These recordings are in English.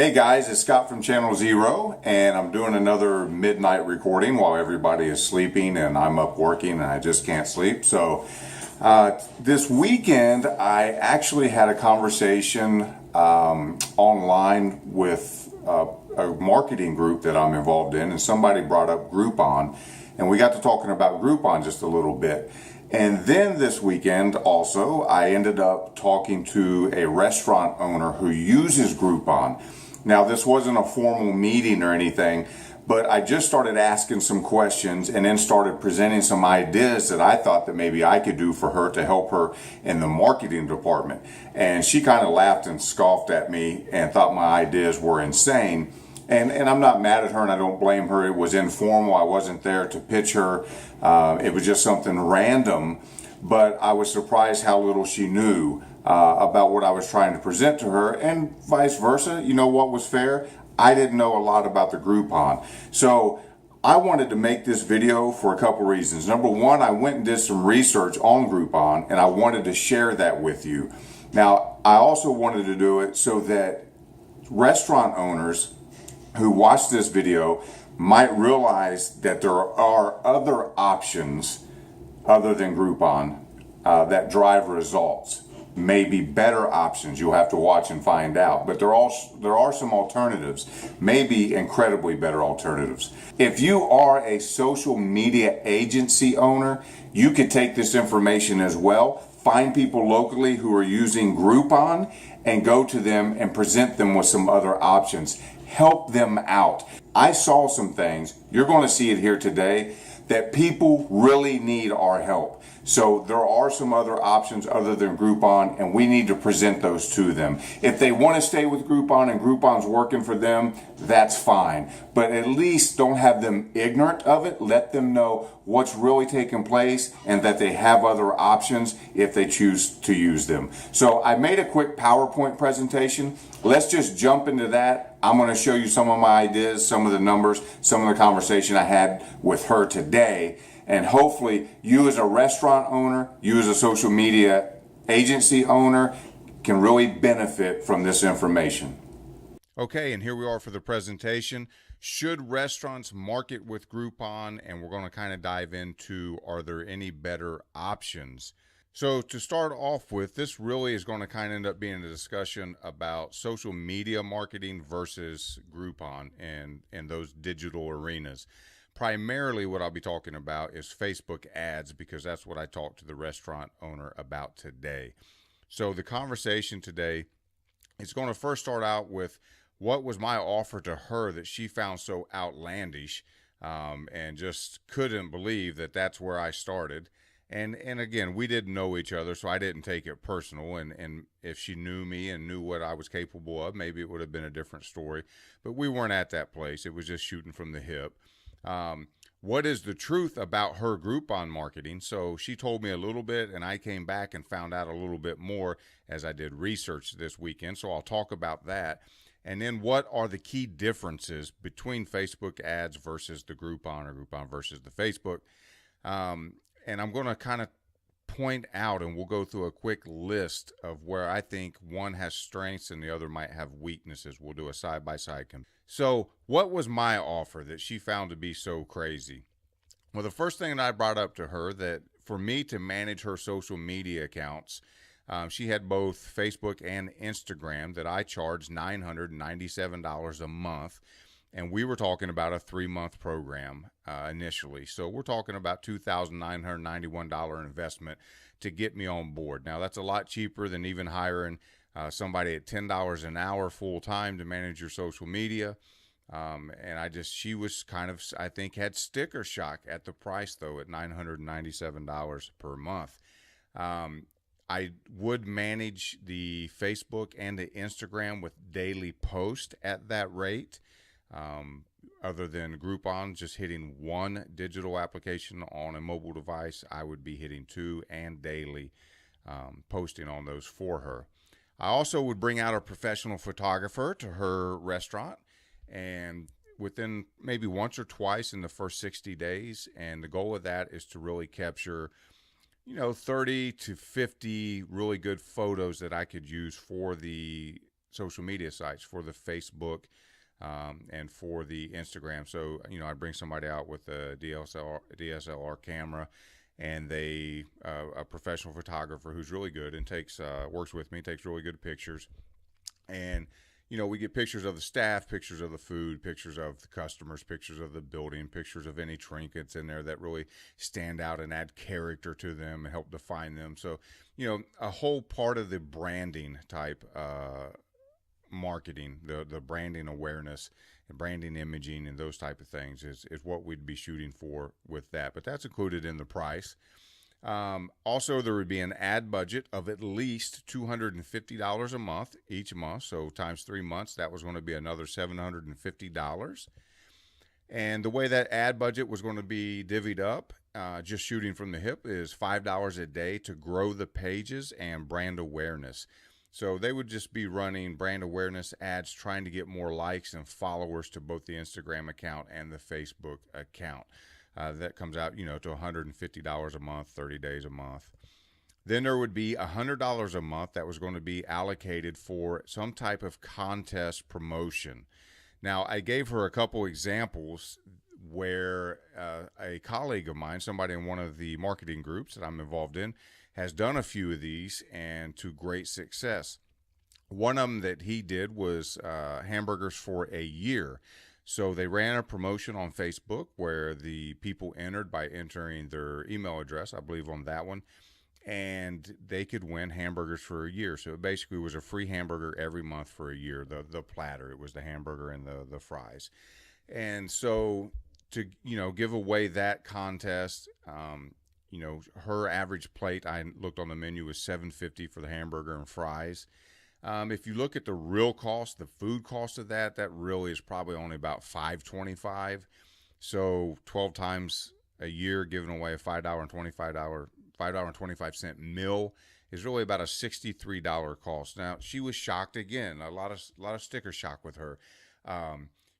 Hey guys, it's Scott from Channel Zero, and I'm doing another midnight recording while everybody is sleeping and I'm up working and I just can't sleep. So this weekend I actually had a conversation online with a marketing group that I'm involved in, and somebody brought up Groupon, and we got to talking about Groupon just a little bit. And then this weekend also, I ended up talking to a restaurant owner who uses Groupon. Now, this wasn't a formal meeting or anything, but I just started asking some questions and then started presenting some ideas that I thought that maybe I could do for her to help her in the marketing department. And she kind of laughed and scoffed at me and thought my ideas were insane. And I'm not mad at her, and I don't blame her. It was informal. I wasn't there to pitch her. It was just something random, but I was surprised how little she knew about what I was trying to present to her, and vice versa. You know what was fair? I didn't know a lot about the Groupon. So I wanted to make this video for a couple reasons. Number one, I went and did some research on Groupon, and I wanted to share that with you. Now, I also wanted to do it so that restaurant owners who watch this video might realize that there are other options other than Groupon that drive results. Maybe better options. You'll have to watch and find out. But there are some alternatives, maybe incredibly better alternatives. If you are a social media agency owner, you could take this information as well. Find people locally who are using Groupon and go to them and present them with some other options. Help them out. I saw some things, you're going to see it here today, that people really need our help. So there are some other options other than Groupon, and we need to present those to them. If they want to stay with Groupon and Groupon's working for them, that's fine. But at least don't have them ignorant of it. Let them know what's really taking place and that they have other options if they choose to use them. So I made a quick PowerPoint presentation. Let's just jump into that. I'm going to show you some of my ideas, some of the numbers, some of the conversation I had with her today. And hopefully you as a restaurant owner, you as a social media agency owner can really benefit from this information. Okay, and here we are for the presentation. Should restaurants market with Groupon? And we're going to kind of dive into, are there any better options? So to start off with, this really is going to kind of end up being a discussion about social media marketing versus Groupon and those digital arenas. Primarily what I'll be talking about is Facebook ads, because that's what I talked to the restaurant owner about today. So the conversation today is going to first start out with what was my offer to her that she found so outlandish, and just couldn't believe that that's where I started. And again, we didn't know each other, so I didn't take it personal. And if she knew me and knew what I was capable of, maybe it would have been a different story. But we weren't at that place. It was just shooting from the hip. What is the truth about her Groupon marketing? So she told me a little bit, and I came back and found out a little bit more as I did research this weekend. So I'll talk about that. And then what are the key differences between Facebook ads versus the Groupon, or Groupon versus the Facebook? And I'm going to kind of point out, and we'll go through a quick list of where I think one has strengths and the other might have weaknesses. We'll do a side-by-side comparison. So what was my offer that she found to be so crazy? Well, the first thing that I brought up to her, that for me to manage her social media accounts, she had both Facebook and Instagram, that I charged $997 a month. And we were talking about a 3-month program initially. So we're talking about $2,991 investment to get me on board. Now, that's a lot cheaper than even hiring somebody at $10 an hour full time to manage your social media. And she was kind of, I think, had sticker shock at the price, though, at $997 per month. I would manage the Facebook and the Instagram with daily post at that rate. Other than Groupon just hitting one digital application on a mobile device, I would be hitting 2 and daily posting on those for her. I also would bring out a professional photographer to her restaurant, and within maybe once or twice in the first 60 days. And the goal of that is to really capture 30 to 50 really good photos that I could use for the social media sites, for the Facebook, and for the Instagram. So, I bring somebody out with a DSLR camera, and a professional photographer who's really good and works with me, takes really good pictures. And, we get pictures of the staff, pictures of the food, pictures of the customers, pictures of the building, pictures of any trinkets in there that really stand out and add character to them and help define them. So, a whole part of the branding type marketing, the branding awareness and branding imaging and those type of things is what we'd be shooting for with that. But that's included in the price. Also, there would be an ad budget of at least $250 a month each month. So times 3 months, that was going to be another $750. And the way that ad budget was going to be divvied up, just shooting from the hip, is $5 a day to grow the pages and brand awareness. So they would just be running brand awareness ads, trying to get more likes and followers to both the Instagram account and the Facebook account. That comes out, to $150 a month, 30 days a month. Then there would be $100 a month that was going to be allocated for some type of contest promotion. Now, I gave her a couple examples where a colleague of mine, somebody in one of the marketing groups that I'm involved in, has done a few of these and to great success. One of them that he did was hamburgers for a year. So they ran a promotion on Facebook where the people entered by entering their email address, I believe on that one, and they could win hamburgers for a year. So it basically was a free hamburger every month for a year, the platter. It was the hamburger and the fries. And so to, give away that contest, her average plate, I looked on the menu, was $7.50 for the hamburger and fries. If you look at the real cost, the food cost of that really is probably only about $5.25. So 12 times a year, giving away a $5.25 meal is really about a $63 cost. Now, she was shocked again. A lot of sticker shock with her.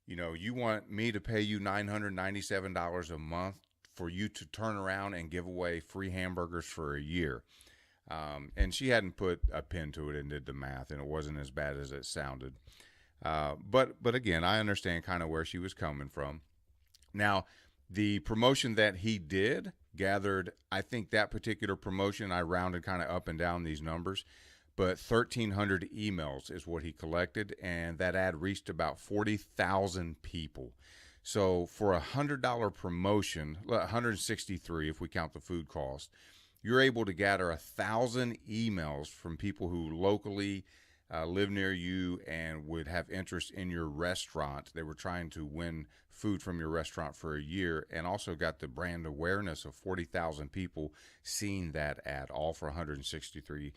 You want me to pay you $997 a month for you to turn around and give away free hamburgers for a year. And she hadn't put a pin to it and did the math, and it wasn't as bad as it sounded. But again, I understand kind of where she was coming from. Now, the promotion that he did gathered, I think that particular promotion, I rounded kind of up and down these numbers, but 1,300 emails is what he collected, and that ad reached about 40,000 people. So for $100 promotion, 163 if we count the food cost, you're able to gather 1,000 emails from people who locally live near you and would have interest in your restaurant. They were trying to win food from your restaurant for a year, and also got the brand awareness of 40,000 people seeing that ad, all for $163.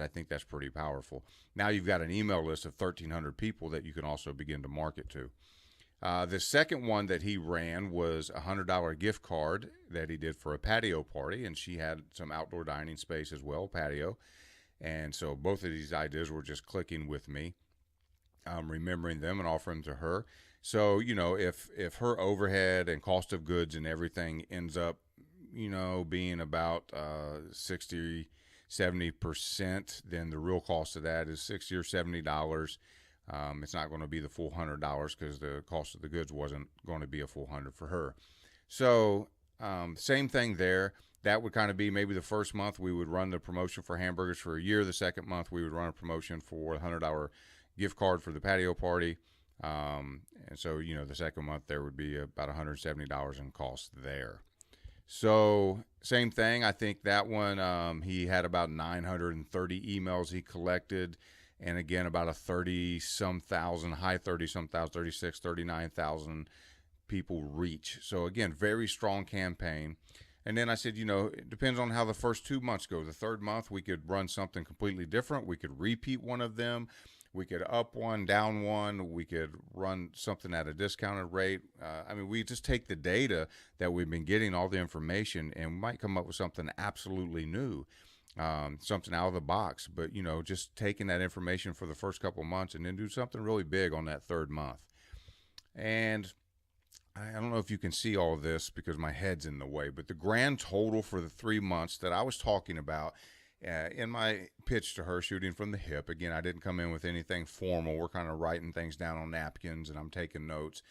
I think that's pretty powerful. Now you've got an email list of 1,300 people that you can also begin to market to. The second one that he ran was a $100 gift card that he did for a patio party, and she had some outdoor dining space as well, patio. And so both of these ideas were just clicking with me, remembering them and offering them to her. So, if her overhead and cost of goods and everything ends up, being about 60-70%, then the real cost of that is $60 or $70. It's not going to be the full $100 because the cost of the goods wasn't going to be a full $100 for her. So same thing there. That would kind of be maybe the first month we would run the promotion for hamburgers for a year. The second month we would run a promotion for a $100 gift card for the patio party. And so, the second month there would be about $170 in cost there. So same thing. I think that one, he had about 930 emails he collected. And again, about a 30-some thousand, high 30-some thousand, 36, 39,000 people reach. So again, very strong campaign. And then I said, it depends on how the first 2 months go. The third month, we could run something completely different. We could repeat one of them. We could up one, down one. We could run something at a discounted rate. We just take the data that we've been getting, all the information, and we might come up with something absolutely new. Something out of the box, but just taking that information for the first couple of months and then do something really big on that third month. And I don't know if you can see all of this because my head's in the way, but the grand total for the 3 months that I was talking about In my pitch to her, shooting from the hip, again, I didn't come in with anything formal. We're kind of writing things down on napkins, and I'm taking notes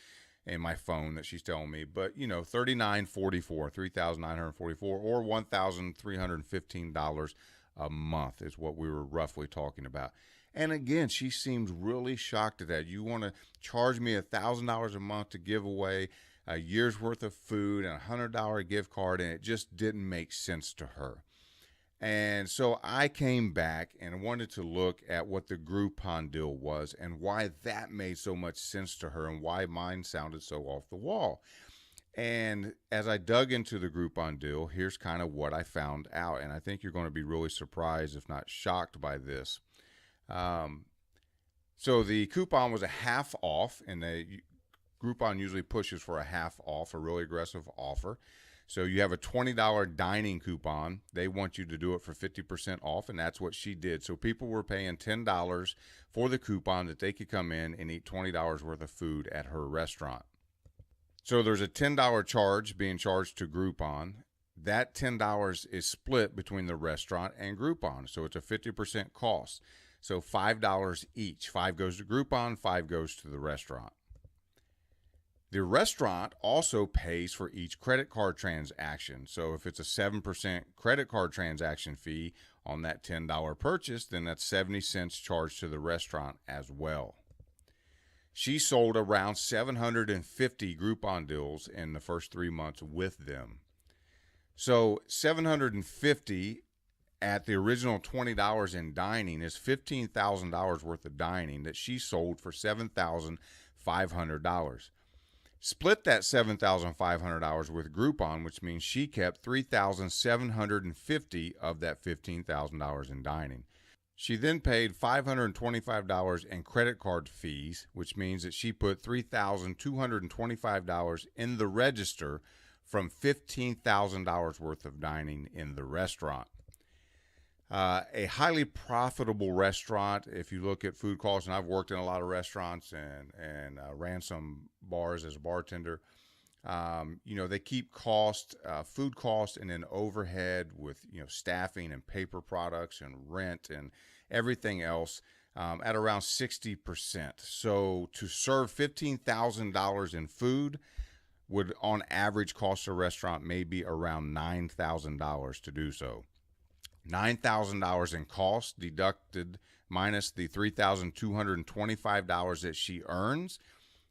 in my phone that she's telling me. But, you know, $39.44, $3,944, or $1,315 a month is what we were roughly talking about. And again, she seems really shocked at that. You want to charge me $1,000 a month to give away a year's worth of food and $100 gift card, and it just didn't make sense to her. And so I came back and wanted to look at what the Groupon deal was and why that made so much sense to her and why mine sounded so off the wall. And as I dug into the Groupon deal, here's kind of what I found out. And I think you're going to be really surprised, if not shocked, by this. So the coupon was a half off, and Groupon usually pushes for a half off, a really aggressive offer. So you have a $20 dining coupon. They want you to do it for 50% off, and that's what she did. So people were paying $10 for the coupon that they could come in and eat $20 worth of food at her restaurant. So there's a $10 charge being charged to Groupon. That $10 is split between the restaurant and Groupon, so it's a 50% cost. So $5 each. $5 goes to Groupon, $5 goes to the restaurant. The restaurant also pays for each credit card transaction. So if it's a 7% credit card transaction fee on that $10 purchase, then that's 70 cents charged to the restaurant as well. She sold around 750 Groupon deals in the first 3 months with them. So 750 at the original $20 in dining is $15,000 worth of dining that she sold for $7,500. Split that $7,500 with Groupon, which means she kept $3,750 of that $15,000 in dining. She then paid $525 in credit card fees, which means that she put $3,225 in the register from $15,000 worth of dining in the restaurant. A highly profitable restaurant, if you look at food costs, and I've worked in a lot of restaurants and ran some bars as a bartender. They keep food cost and then overhead with, staffing and paper products and rent and everything else at around 60%. So to serve $15,000 in food would on average cost a restaurant maybe around $9,000 to do so. $9,000 in cost deducted minus the $3,225 that she earns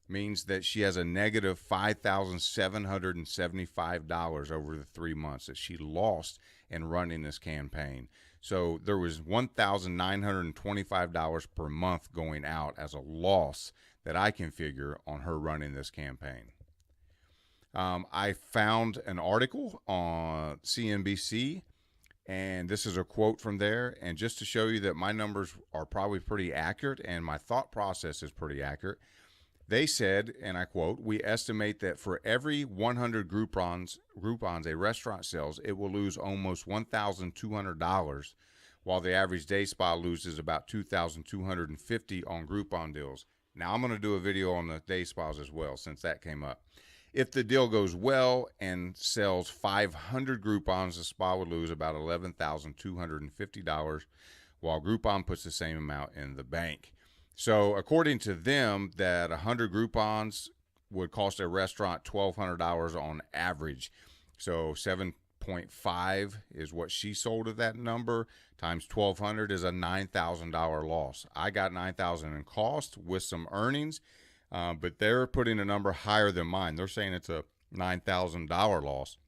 means that she has a negative $5,775 over the 3 months that she lost in running this campaign. So there was $1,925 per month going out as a loss that I can figure on her running this campaign. I found an article on CNBC, and this is a quote from there. And just to show you that my numbers are probably pretty accurate and my thought process is pretty accurate, they said, and I quote, "We estimate that for every 100 Groupons a restaurant sells, it will lose almost $1,200, while the average day spa loses about $2,250 on Groupon deals." Now I'm going to do a video on the day spas as well, since that came up. If the deal goes well and sells 500 Groupons, the spa would lose about $11,250, while Groupon puts the same amount in the bank. So according to them, that 100 Groupons would cost a restaurant $1,200 on average. So 7.5 is what she sold at that number, times 1,200 is a $9,000 loss. I got $9,000 in cost with some earnings. But they're putting a number higher than mine. They're saying it's a $9,000 loss,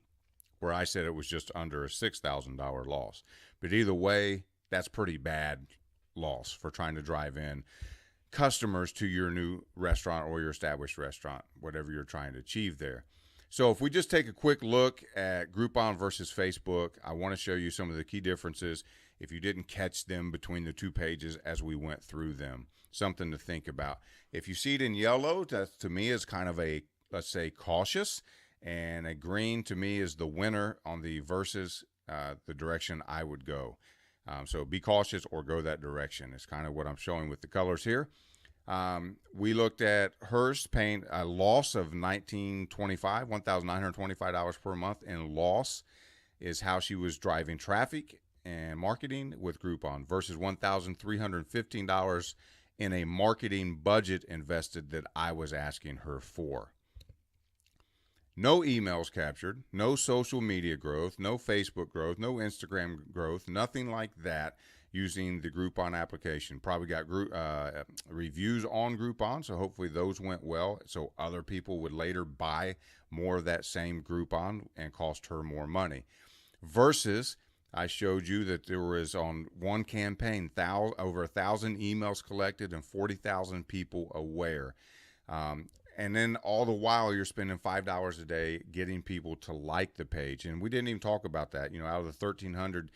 where I said it was just under a $6,000 loss. But either way, that's pretty bad loss for trying to drive in customers to your new restaurant or your established restaurant, whatever you're trying to achieve there. So if we just take a quick look at Groupon versus Facebook, I want to show you some of the key differences if you didn't catch them between the two pages as we went through them. Something to think about. If you see it in yellow, that to me is kind of a, let's say, cautious, and a green to me is the winner on the versus the direction I would go. So be cautious or go that direction. It's kind of what I'm showing with the colors here. We looked at hers paying a loss of $1,925 per month, and loss is how she was driving traffic and marketing with Groupon versus $1,315 in a marketing budget invested that I was asking her for. No emails captured, no social media growth, no Facebook growth, no Instagram growth, nothing like that using the Groupon application. Probably got reviews on Groupon, so hopefully those went well so other people would later buy more of that same Groupon and cost her more money. Versus I showed you that there was on one campaign over 1,000 emails collected and 40,000 people aware. And then all the while you're spending $5 a day getting people to like the page. And we didn't even talk about that. You know, out of the 1,300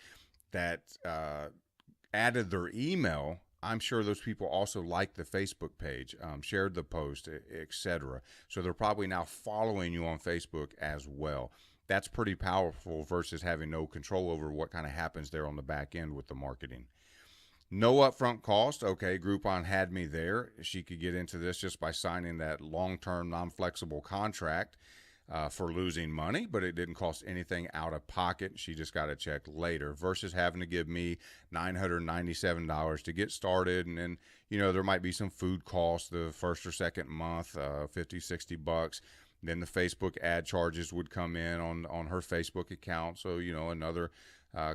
that added their email, I'm sure those people also liked the Facebook page, shared the post, etc. So they're probably now following you on Facebook as well. That's pretty powerful versus having no control over what kind of happens there on the back end with the marketing. No upfront cost. Okay, Groupon had me there. She could get into this just by signing that long-term, non-flexible contract for losing money, but it didn't cost anything out of pocket. She just got a check later versus having to give me $997 to get started. And then, you know, there might be some food costs the first or second month, 50, 60 bucks. Then the Facebook ad charges would come in on her Facebook account. So, you know, another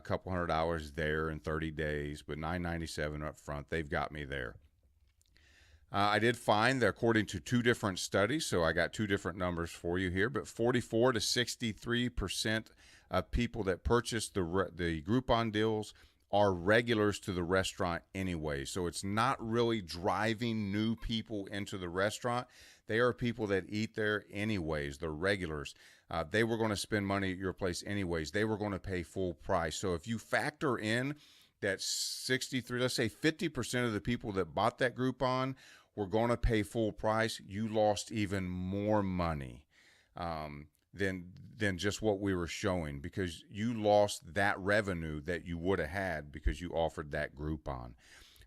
couple $100 there in 30 days, but $997 up front. They've got me there. I did find that according to two different studies, so I got two different numbers for you here, but 44 to 63% of people that purchase the Groupon deals are regulars to the restaurant anyway. So it's not really driving new people into the restaurant. They are people that eat there anyways. They're regulars. They were going to spend money at your place anyways. They were going to pay full price. So if you factor in that 63, let's say 50% of the people that bought that Groupon were going to pay full price, you lost even more money than just what we were showing, because you lost that revenue that you would have had because you offered that Groupon.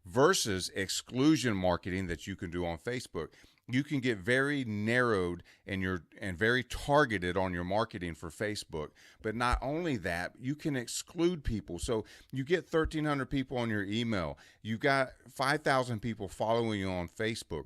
Versus exclusion marketing that you can do on Facebook. You can get very narrowed and very targeted on your marketing for Facebook. But not only that, you can exclude people. So you get 1,300 people on your email. You got 5,000 people following you on Facebook.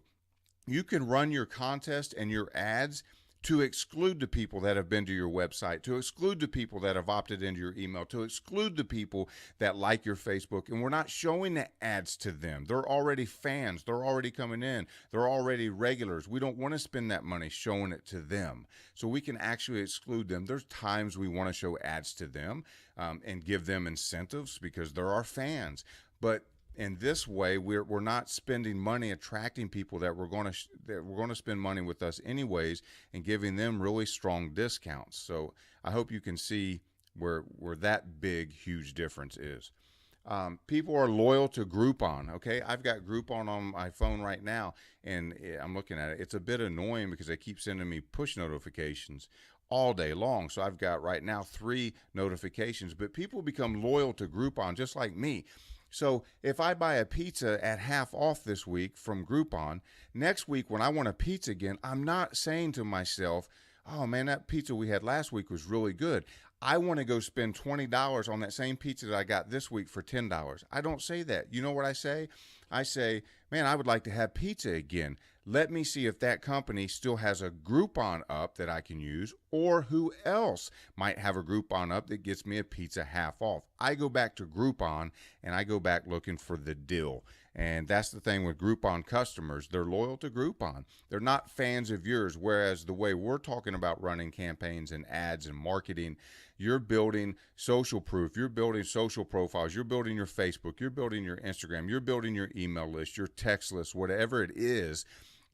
You can run your contest and your ads to exclude the people that have been to your website, to exclude the people that have opted into your email, to exclude the people that like your Facebook. And we're not showing the ads to them. They're already fans. They're already coming in. They're already regulars. We don't want to spend that money showing it to them. So we can actually exclude them. There's times we want to show ads to them and give them incentives because they're our fans. But in this way, we're not spending money attracting people that we're going to spend money with us anyways, and giving them really strong discounts. So I hope you can see where that big, huge difference is. People are loyal to Groupon. Okay, I've got Groupon on my phone right now, and I'm looking at it. It's a bit annoying because they keep sending me push notifications all day long. So I've got right now 3 notifications. But people become loyal to Groupon just like me. So if I buy a pizza at half off this week from Groupon, next week when I want a pizza again, I'm not saying to myself, oh man, that pizza we had last week was really good. I want to go spend $20 on that same pizza that I got this week for $10. I don't say that. You know what I say? I say, man, I would like to have pizza again. Let me see if that company still has a Groupon up that I can use, or who else might have a Groupon up that gets me a pizza half off. I go back to Groupon and I go back looking for the deal. And that's the thing with Groupon customers. They're loyal to Groupon. They're not fans of yours, whereas the way we're talking about running campaigns and ads and marketing, you're building social proof, you're building social profiles, you're building your Facebook, you're building your Instagram, you're building your email list, your text list, whatever it is.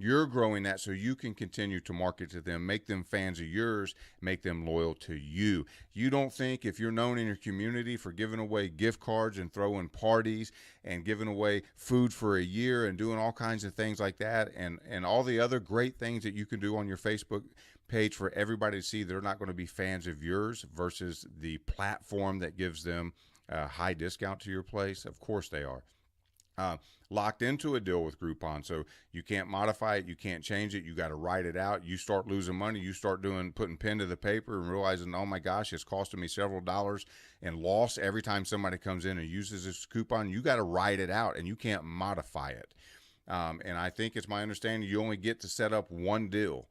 You're growing that so you can continue to market to them, make them fans of yours, make them loyal to you. You don't think if you're known in your community for giving away gift cards and throwing parties and giving away food for a year and doing all kinds of things like that, and all the other great things that you can do on your Facebook page for everybody to see, they're not going to be fans of yours versus the platform that gives them a high discount to your place? Of course they are. locked into a deal with Groupon. So you can't modify it, you can't change it, you got to write it out. You start losing money, you start putting pen to the paper and realizing, oh my gosh, it's costing me several dollars in loss every time somebody comes in and uses this coupon. You got to write it out and you can't modify it. And I think it's my understanding you only get to set up one deal.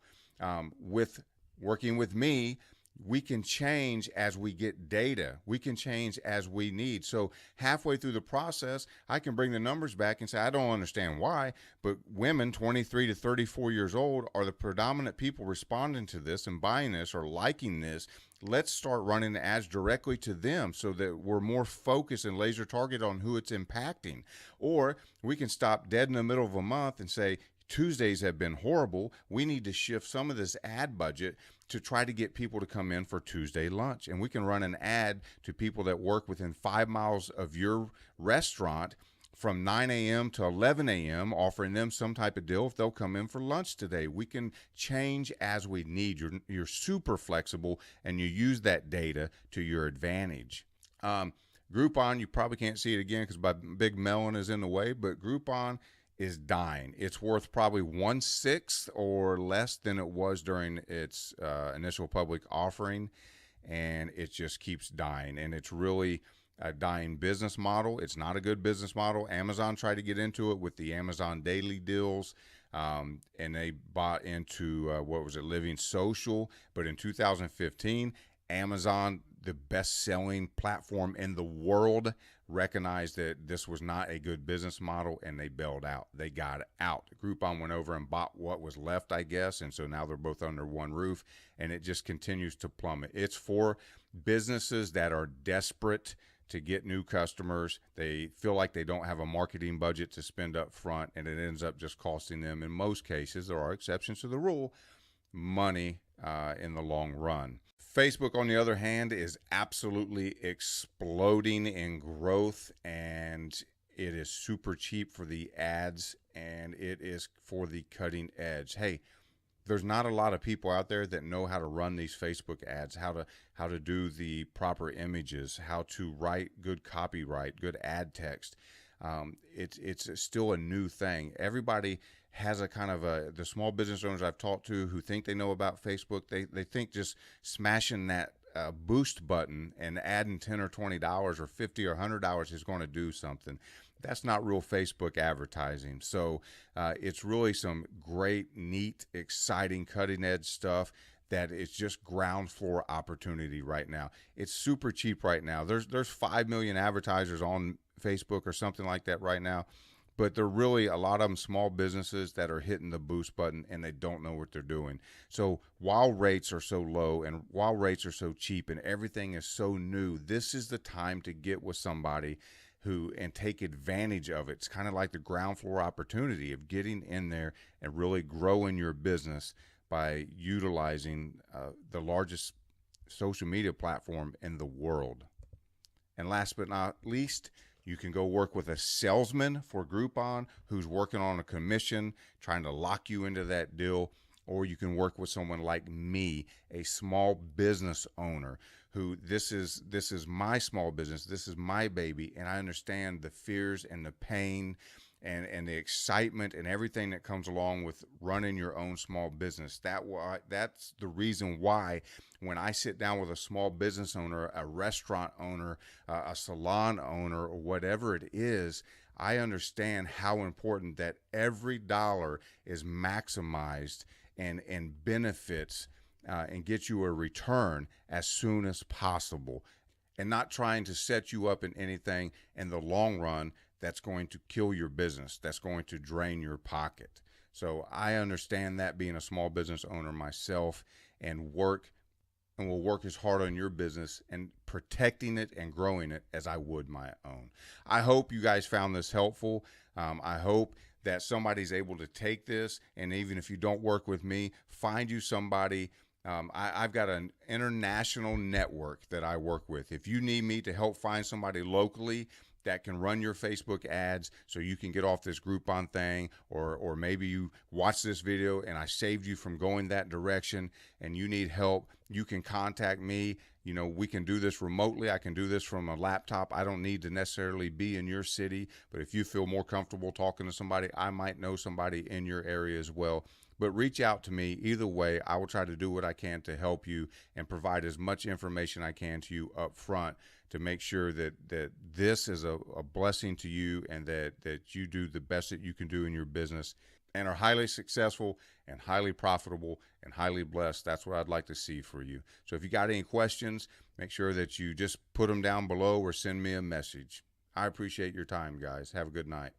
With working with me, we can change as we get data. We can change as we need. So halfway through the process, I can bring the numbers back and say, I don't understand why, but women 23 to 34 years old are the predominant people responding to this and buying this or liking this. Let's start running the ads directly to them so that we're more focused and laser targeted on who it's impacting. Or we can stop dead in the middle of a month and say, Tuesdays have been horrible. We need to shift some of this ad budget to try to get people to come in for Tuesday lunch. And we can run an ad to people that work within 5 miles of your restaurant from 9 a.m. to 11 a.m., offering them some type of deal if they'll come in for lunch today. We can change as we need. You're super flexible, and you use that data to your advantage. Groupon, you probably can't see it again because my big melon is in the way, but Groupon is dying. It's worth probably 1/6 or less than it was during its initial public offering, and it just keeps dying. And it's really a dying business model. It's not a good business model. Amazon tried to get into it with the Amazon daily deals, and they bought into Living Social. But in 2015, Amazon, the best-selling platform in the world, recognized that this was not a good business model, and they bailed out. They got out. Groupon went over and bought what was left, I guess, and so now they're both under one roof, and it just continues to plummet. It's for businesses that are desperate to get new customers. They feel like they don't have a marketing budget to spend up front, and it ends up just costing them, in most cases, there are exceptions to the rule, money in the long run. Facebook, on the other hand, is absolutely exploding in growth, and it is super cheap for the ads, and it is for the cutting edge. Hey, there's not a lot of people out there that know how to run these Facebook ads, how to do the proper images, how to write good copyright, good ad text. It's still a new thing. Everybody has a kind of the small business owners I've talked to who think they know about Facebook, they think just smashing that boost button and adding $10 or $20 or $50 or $100 is going to do something. That's not real Facebook advertising. So it's really some great, neat, exciting, cutting edge stuff that is just ground floor opportunity right now. It's super cheap right now. There's 5 million advertisers on Facebook or something like that right now. But they're really, a lot of them, small businesses that are hitting the boost button and they don't know what they're doing. So while rates are so low and while rates are so cheap and everything is so new, this is the time to get with somebody and take advantage of it. It's kind of like the ground floor opportunity of getting in there and really growing your business by utilizing the largest social media platform in the world. And last but not least, you can go work with a salesman for Groupon who's working on a commission, trying to lock you into that deal. Or you can work with someone like me, a small business owner who this is my small business. This is my baby. And I understand the fears and the pain and the excitement and everything that comes along with running your own small business. That's the reason why when I sit down with a small business owner, a restaurant owner, a salon owner, or whatever it is, I understand how important that every dollar is maximized and benefits and get you a return as soon as possible, and not trying to set you up in anything in the long run that's going to kill your business, that's going to drain your pocket. So I understand that, being a small business owner myself, and will work as hard on your business and protecting it and growing it as I would my own. I hope you guys found this helpful. I hope that somebody's able to take this, and even if you don't work with me, find you somebody I've got an international network that I work with. If you need me to help find somebody locally that can run your Facebook ads so you can get off this Groupon thing, or maybe you watch this video and I saved you from going that direction and you need help, you can contact me. You know, we can do this remotely. I can do this from a laptop. I don't need to necessarily be in your city, but if you feel more comfortable talking to somebody, I might know somebody in your area as well. But reach out to me. Either way, I will try to do what I can to help you and provide as much information I can to you up front to make sure that this is a blessing to you, and that you do the best that you can do in your business and are highly successful and highly profitable and highly blessed. That's what I'd like to see for you. So if you got any questions, make sure that you just put them down below or send me a message. I appreciate your time, guys. Have a good night.